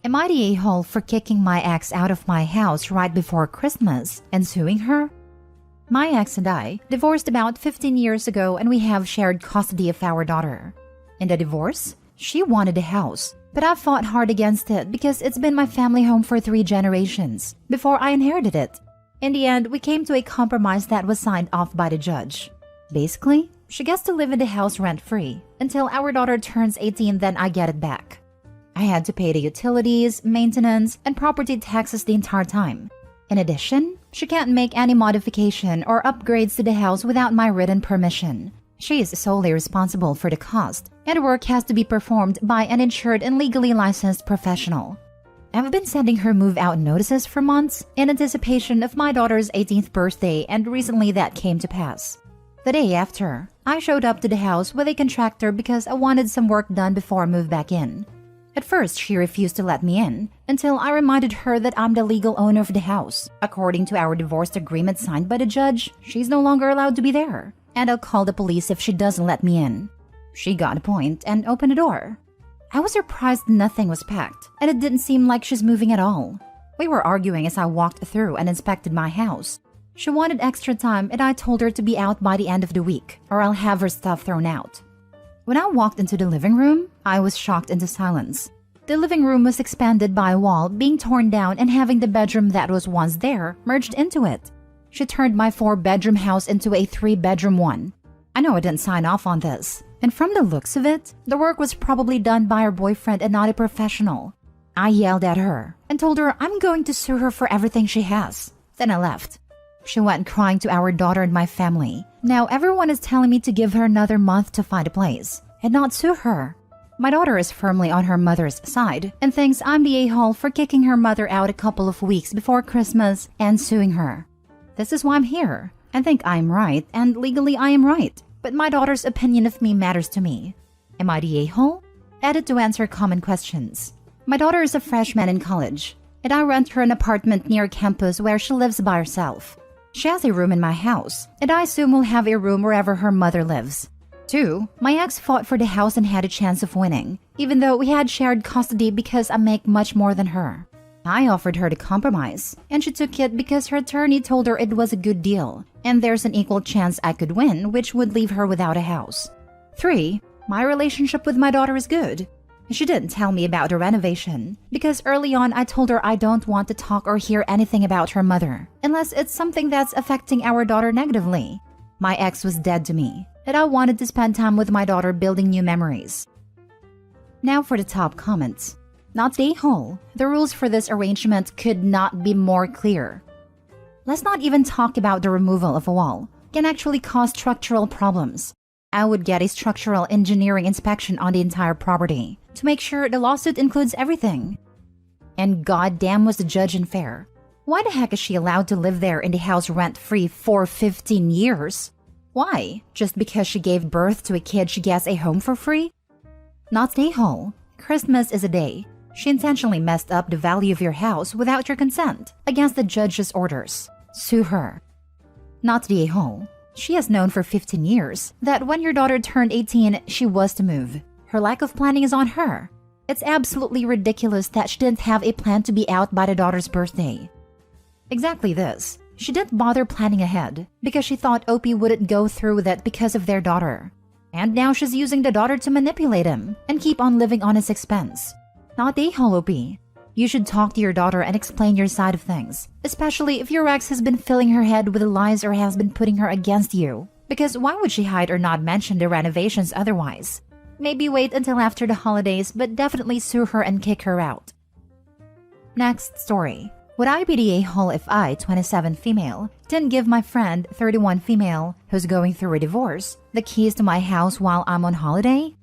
Am I the a-hole for kicking my ex out of my house right before Christmas and suing her? My ex and I divorced about 15 years ago, and we have shared custody of our daughter. In the divorce, she wanted a house, but I fought hard against it because it's been my family home for 3 generations before I inherited it. In the end, we came to a compromise that was signed off by the judge. Basically, she gets to live in the house rent-free until our daughter turns 18, then I get it back. I had to pay the utilities, maintenance, and property taxes the entire time. In addition, she can't make any modification or upgrades to the house without my written permission. She is solely responsible for the cost, and work has to be performed by an insured and legally licensed professional. I've been sending her move-out notices for months in anticipation of my daughter's 18th birthday, and recently that came to pass. The day after, I showed up to the house with a contractor because I wanted some work done before I moved back in. At first, she refused to let me in until I reminded her that I'm the legal owner of the house. According to our divorce agreement signed by the judge, she's no longer allowed to be there, and I'll call the police if she doesn't let me in. She got a point and opened the door. I was surprised nothing was packed, and it didn't seem like she's moving at all. We were arguing as I walked through and inspected my house. She wanted extra time, and I told her to be out by the end of the week, or I'll have her stuff thrown out. When I walked into the living room, I was shocked into silence. The living room was expanded by a wall being torn down and having the bedroom that was once there merged into it. She turned my 4-bedroom house into a 3-bedroom one. I know I didn't sign off on this, and from the looks of it, the work was probably done by her boyfriend and not a professional. I yelled at her and told her I'm going to sue her for everything she has. Then I left. She went crying to our daughter and my family. Now everyone is telling me to give her another month to find a place and not sue her. My daughter is firmly on her mother's side and thinks I'm the a-hole for kicking her mother out a couple of weeks before Christmas and suing her. This is why I'm here. I think I'm right, and legally I am right, but my daughter's opinion of me matters to me. Am I the a-hole? Added to answer common questions. My daughter is a freshman in college, and I rent her an apartment near campus where she lives by herself. She has a room in my house, and I assume will have a room wherever her mother lives. 2. My ex fought for the house and had a chance of winning, even though we had shared custody because I make much more than her. I offered her to compromise, and she took it because her attorney told her it was a good deal, and there's an equal chance I could win, which would leave her without a house. 3. My relationship with my daughter is good. She didn't tell me about the renovation, because early on I told her I don't want to talk or hear anything about her mother, unless it's something that's affecting our daughter negatively. My ex was dead to me, and I wanted to spend time with my daughter building new memories. Now for the top comments. Not the a-hole. The rules for this arrangement could not be more clear. Let's not even talk about the removal of a wall. It can actually cause structural problems. I would get a structural engineering inspection on the entire property to make sure the lawsuit includes everything. And goddamn was the judge unfair. Why the heck is she allowed to live there in the house rent-free for 15 years? Why? Just because she gave birth to a kid she gets a home for free? Not the a-hole. Christmas is a day. She intentionally messed up the value of your house without your consent, against the judge's orders. Sue her. Not the a-hole. She has known for 15 years that when your daughter turned 18, she was to move. Her lack of planning is on her. It's absolutely ridiculous that she didn't have a plan to be out by the daughter's birthday. Exactly this. She didn't bother planning ahead because she thought Opie wouldn't go through with it because of their daughter. And now she's using the daughter to manipulate him and keep on living on his expense. Not the a-hole, Opie. You should talk to your daughter and explain your side of things, especially if your ex has been filling her head with lies or has been putting her against you. Because why would she hide or not mention the renovations otherwise? Maybe wait until after the holidays, but definitely sue her and kick her out. Next story. Would I be the a-hole if I, 27 female, didn't give my friend, 31 female, who's going through a divorce, the keys to my house while I'm on holiday?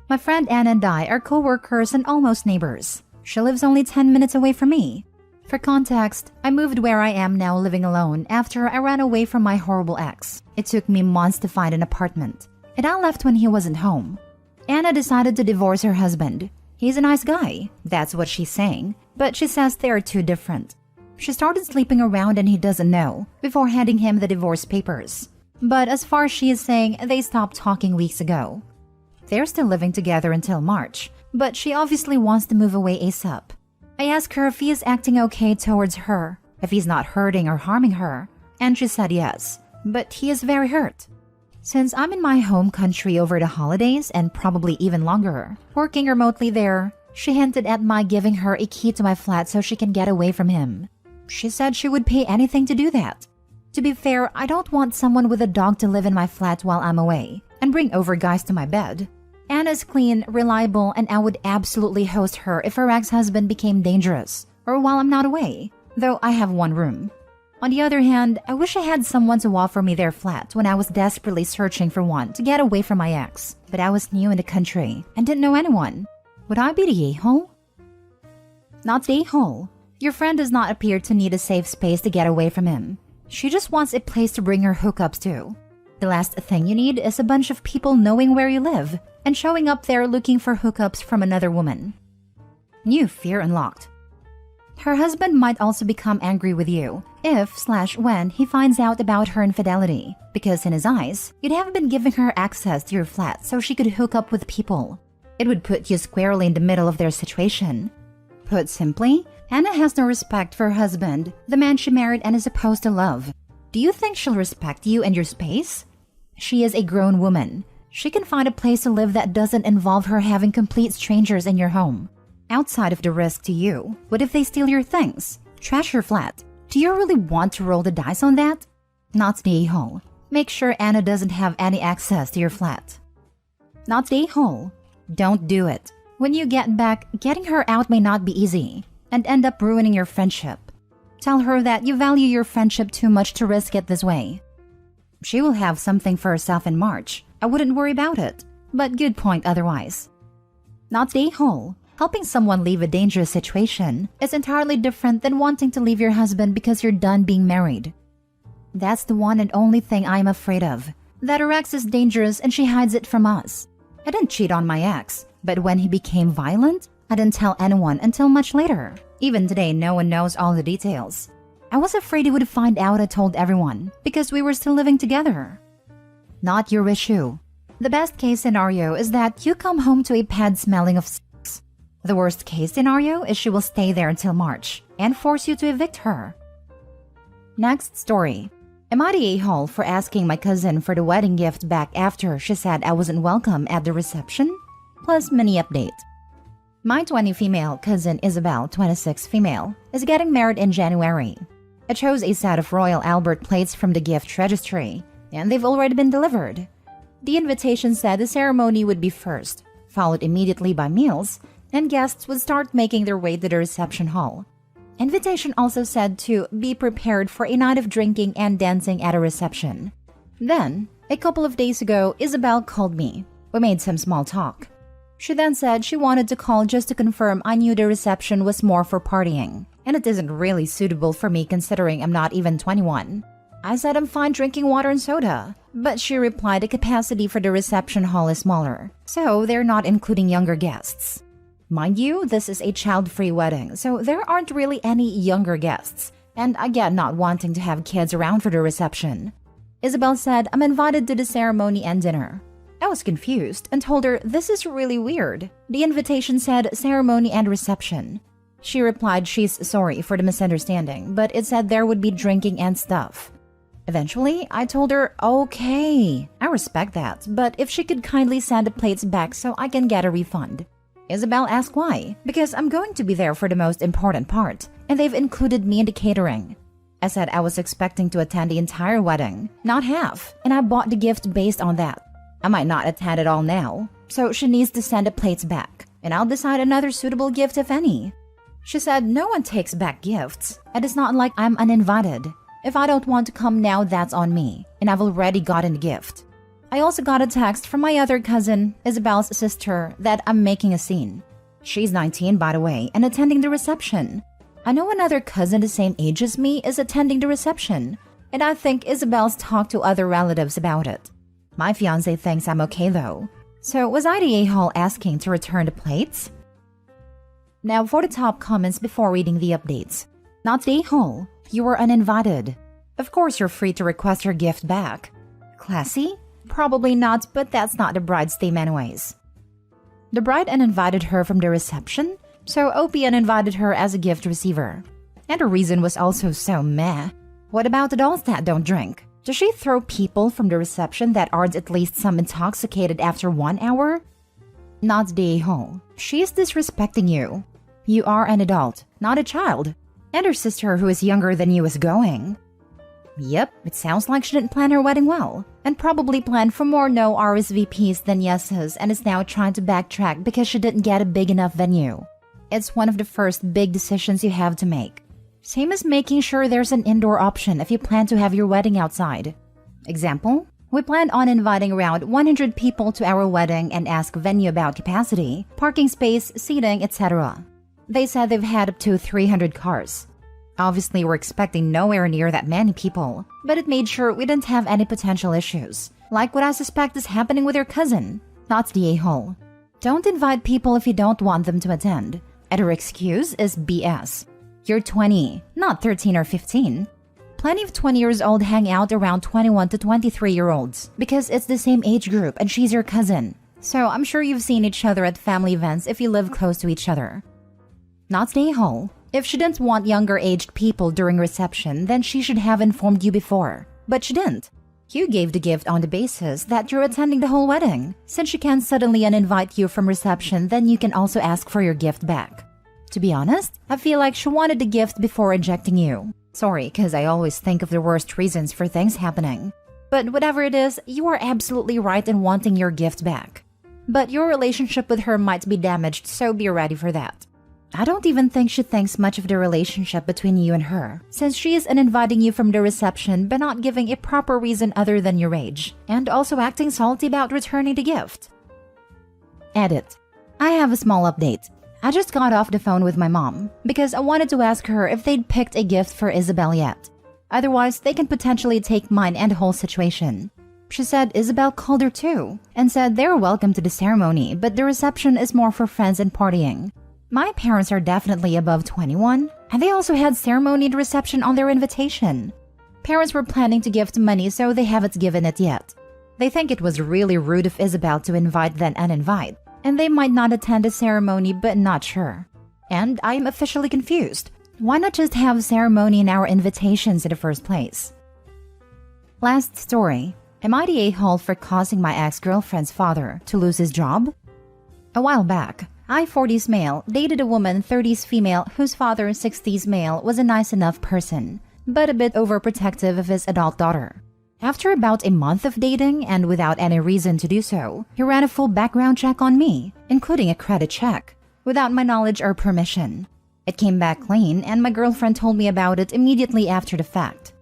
My friend Anna and I are co-workers and almost neighbors. She lives only 10 minutes away from me. For context, I moved where I am now living alone after I ran away from my horrible ex. It took me months to find an apartment, and I left when he wasn't home. Anna decided to divorce her husband. He's a nice guy, that's what she's saying, but she says they are too different. She started sleeping around and he doesn't know, before handing him the divorce papers. But as far as she is saying, they stopped talking weeks ago. They're still living together until March, but she obviously wants to move away ASAP. I asked her if he is acting okay towards her, if he's not hurting or harming her, and she said yes, but he is very hurt. Since I'm in my home country over the holidays and probably even longer, working remotely there, she hinted at my giving her a key to my flat so she can get away from him. She said she would pay anything to do that. To be fair, I don't want someone with a dog to live in my flat while I'm away and bring over guys to my bed. Anna's clean, reliable, and I would absolutely host her if her ex-husband became dangerous or while I'm not away, though I have one room. On the other hand, I wish I had someone to offer me their flat when I was desperately searching for one to get away from my ex, but I was new in the country and didn't know anyone. Would I be the a-hole? Not the a-hole. Your friend does not appear to need a safe space to get away from him. She just wants a place to bring her hookups to. The last thing you need is a bunch of people knowing where you live and showing up there looking for hookups from another woman. New fear unlocked. Her husband might also become angry with you if/when he finds out about her infidelity, because in his eyes, you'd have been giving her access to your flat so she could hook up with people. It would put you squarely in the middle of their situation. Put simply, Anna has no respect for her husband, the man she married and is supposed to love. Do you think she'll respect you and your space? She is a grown woman. She can find a place to live that doesn't involve her having complete strangers in your home. Outside of the risk to you, what if they steal your things? Trash your flat? Do you really want to roll the dice on that? Not the a-hole. Make sure Anna doesn't have any access to your flat. Not the a-hole. Don't do it. When you get back, getting her out may not be easy and end up ruining your friendship. Tell her that you value your friendship too much to risk it this way. She will have something for herself in March. I wouldn't worry about it, but good point otherwise. Not the a-hole. Helping someone leave a dangerous situation is entirely different than wanting to leave your husband because you're done being married. That's the one and only thing I'm afraid of, that her ex is dangerous and she hides it from us. I didn't cheat on my ex, but when he became violent, I didn't tell anyone until much later. Even today, no one knows all the details. I was afraid he would find out I told everyone because we were still living together. Not your issue. The best case scenario is that you come home to a pad smelling of sex. The worst case scenario is she will stay there until March and force you to evict her. Next story. Am I the a-hole for asking my cousin for the wedding gift back after she said I wasn't welcome at the reception? Plus mini update. My 20 female cousin Isabel, 26 female, is getting married in January. I chose a set of Royal Albert plates from the gift registry, and they've already been delivered. The invitation said the ceremony would be first, followed immediately by meals, and guests would start making their way to the reception hall. Invitation also said to be prepared for a night of drinking and dancing at a reception. Then, a couple of days ago, Isabel called me. We made some small talk. She then said she wanted to call just to confirm I knew the reception was more for partying, and it isn't really suitable for me considering I'm not even 21. I said I'm fine drinking water and soda, but she replied the capacity for the reception hall is smaller, so they're not including younger guests. Mind you, this is a child-free wedding, so there aren't really any younger guests, and I get not wanting to have kids around for the reception. Isabel said I'm invited to the ceremony and dinner. I was confused and told her this is really weird. The invitation said ceremony and reception. She replied she's sorry for the misunderstanding, but it said there would be drinking and stuff. Eventually, I told her, okay, I respect that, but if she could kindly send the plates back so I can get a refund. Isabel asked why, because I'm going to be there for the most important part, and they've included me in the catering. I said I was expecting to attend the entire wedding, not half, and I bought the gift based on that. I might not attend it all now, so she needs to send the plates back, and I'll decide another suitable gift if any. She said no one takes back gifts, and it's not like I'm uninvited. If I don't want to come now, that's on me, and I've already gotten the gift. I also got a text from my other cousin, Isabel's sister, that I'm making a scene. She's 19, by the way, and attending the reception. I know another cousin the same age as me is attending the reception, and I think Isabel's talked to other relatives about it. My fiancé thinks I'm okay though. So was I the a-hole asking to return the plates? Now for the top comments before reading the updates. Not the a-hole. You were uninvited. Of course you're free to request your gift back. Classy? Probably not, but that's not the bride's theme anyways. The bride uninvited her from the reception? so OP uninvited her as a gift receiver. And her reason was also so meh. What about adults that don't drink? Does she throw people from the reception that aren't at least some intoxicated after 1 hour? Not the a-hole. She's disrespecting you. You are an adult, not a child. And her sister, who is younger than you, is going. Yep, it sounds like she didn't plan her wedding well, and probably planned for more no RSVPs than yeses, and is now trying to backtrack because she didn't get a big enough venue. It's one of the first big decisions you have to make. Same as making sure there's an indoor option if you plan to have your wedding outside. Example, we planned on inviting around 100 people to our wedding and asked venue about capacity, parking space, seating, etc. They said they've had up to 300 cars. Obviously, we're expecting nowhere near that many people, but it made sure we didn't have any potential issues, like what I suspect is happening with your cousin. That's the a-hole. Don't invite people if you don't want them to attend, and her excuse is BS. You're 20, not 13 or 15. Plenty of 20 years old hang out around 21 to 23-year-olds because it's the same age group and she's your cousin. So I'm sure you've seen each other at family events if you live close to each other. Not the a-hole. If she didn't want younger-aged people during reception, then she should have informed you before. But she didn't. You gave the gift on the basis that you're attending the whole wedding. Since she can suddenly uninvite you from reception, then you can also ask for your gift back. To be honest, I feel like she wanted the gift before rejecting you. Sorry, because I always think of the worst reasons for things happening. But whatever it is, you are absolutely right in wanting your gift back. But your relationship with her might be damaged, so be ready for that. I don't even think she thinks much of the relationship between you and her, since she is uninviting you from the reception but not giving a proper reason other than your age, and also acting salty about returning the gift. Edit. I have a small update. I just got off the phone with my mom because I wanted to ask her if they'd picked a gift for Isabel yet. Otherwise, they can potentially take mine and the whole situation. She said Isabel called her too and said they're welcome to the ceremony, but the reception is more for friends and partying. My parents are definitely above 21, and they also had ceremony and reception on their invitation. Parents were planning to gift money, so they haven't given it yet. They think it was really rude of Isabel to invite then uninvite, and they might not attend the ceremony but not sure. And I am officially confused. Why not just have ceremony in our invitations in the first place? Last story. Am I the a-hole for causing my ex-girlfriend's father to lose his job? A while back, I, 40s male, dated a woman, 30s female, whose father, 60s male, was a nice enough person, but a bit overprotective of his adult daughter. After about a month of dating, and without any reason to do so, he ran a full background check on me, including a credit check, without my knowledge or permission. It came back clean, and my girlfriend told me about it immediately after the fact.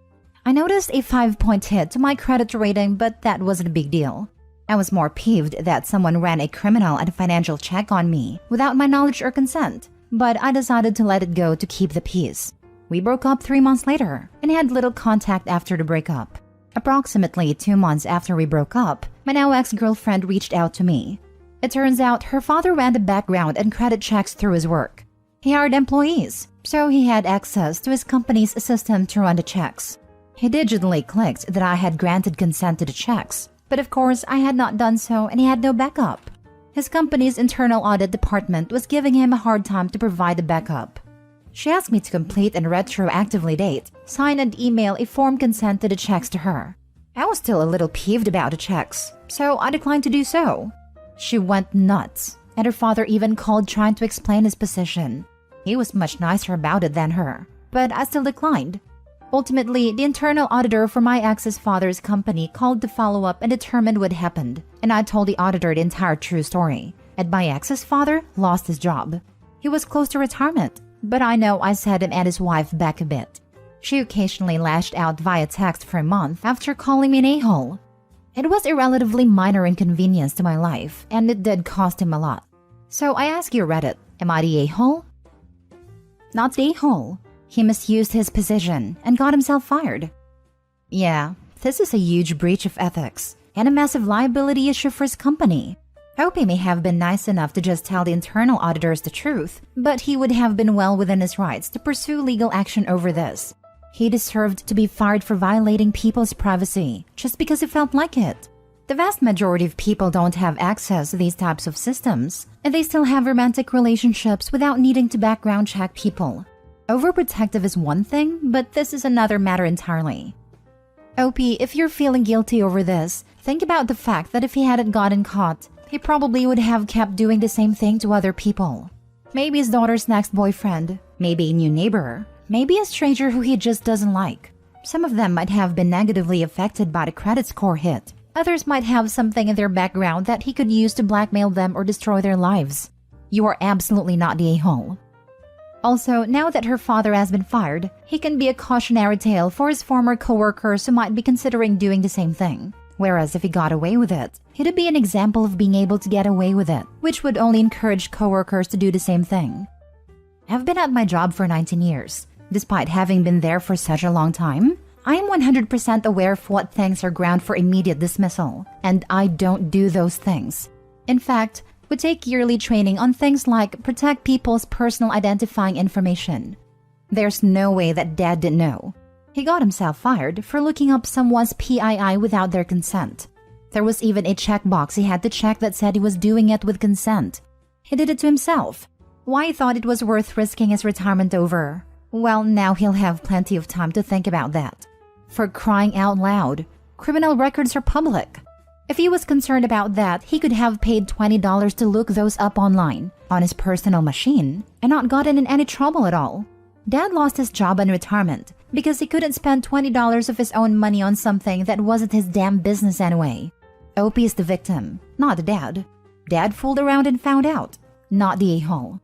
I noticed a 5-point hit to my credit rating, but that wasn't a big deal. I was more peeved that someone ran a criminal and financial check on me without my knowledge or consent, but I decided to let it go to keep the peace. We broke up 3 months later and had little contact after the breakup. Approximately 2 months after we broke up, my now ex-girlfriend reached out to me. It turns out her father ran the background and credit checks through his work. He hired employees, so he had access to his company's system to run the checks. He digitally clicked that I had granted consent to the checks, but of course I had not done so and he had no backup. His company's internal audit department was giving him a hard time to provide the backup. She asked me to complete and retroactively date, sign and email a form consent to the checks to her. I was still a little peeved about the checks, so I declined to do so. She went nuts, and her father even called trying to explain his position. He was much nicer about it than her, but I still declined. Ultimately, the internal auditor for my ex's father's company called to follow up and determine what happened, and I told the auditor the entire true story, and my ex's father lost his job. He was close to retirement, but I know I set him and his wife back a bit. She occasionally lashed out via text for a month after calling me an a-hole. It was a relatively minor inconvenience to my life, and it did cost him a lot. So I ask you, Reddit, am I the a-hole? Not the a-hole. He misused his position and got himself fired. Yeah, this is a huge breach of ethics and a massive liability issue for his company. Hope he may have been nice enough to just tell the internal auditors the truth, but he would have been well within his rights to pursue legal action over this. He deserved to be fired for violating people's privacy just because he felt like it. The vast majority of people don't have access to these types of systems, and they still have romantic relationships without needing to background check people. Overprotective is one thing, but this is another matter entirely. OP, if you're feeling guilty over this, think about the fact that if he hadn't gotten caught, he probably would have kept doing the same thing to other people. Maybe his daughter's next boyfriend, maybe a new neighbor, maybe a stranger who he just doesn't like. Some of them might have been negatively affected by the credit score hit. Others might have something in their background that he could use to blackmail them or destroy their lives. You are absolutely not the a-hole. Also, now that her father has been fired, he can be a cautionary tale for his former co-workers who might be considering doing the same thing. Whereas if he got away with it, he'd be an example of being able to get away with it, which would only encourage co-workers to do the same thing. I've been at my job for 19 years. Despite having been there for such a long time, I am 100% aware of what things are ground for immediate dismissal, and I don't do those things. In fact, we take yearly training on things like protect people's personal identifying information. There's no way that Dad didn't know. He got himself fired for looking up someone's PII without their consent. There was even a checkbox he had to check that said he was doing it with consent. He did it to himself. Why he thought it was worth risking his retirement over? Well, now he'll have plenty of time to think about that. For crying out loud, criminal records are public. If he was concerned about that, he could have paid $20 to look those up online, on his personal machine, and not gotten in any trouble at all. Dad lost his job in retirement because he couldn't spend $20 of his own money on something that wasn't his damn business anyway. OP is the victim, not the dad. Dad fooled around and found out, not the a-hole.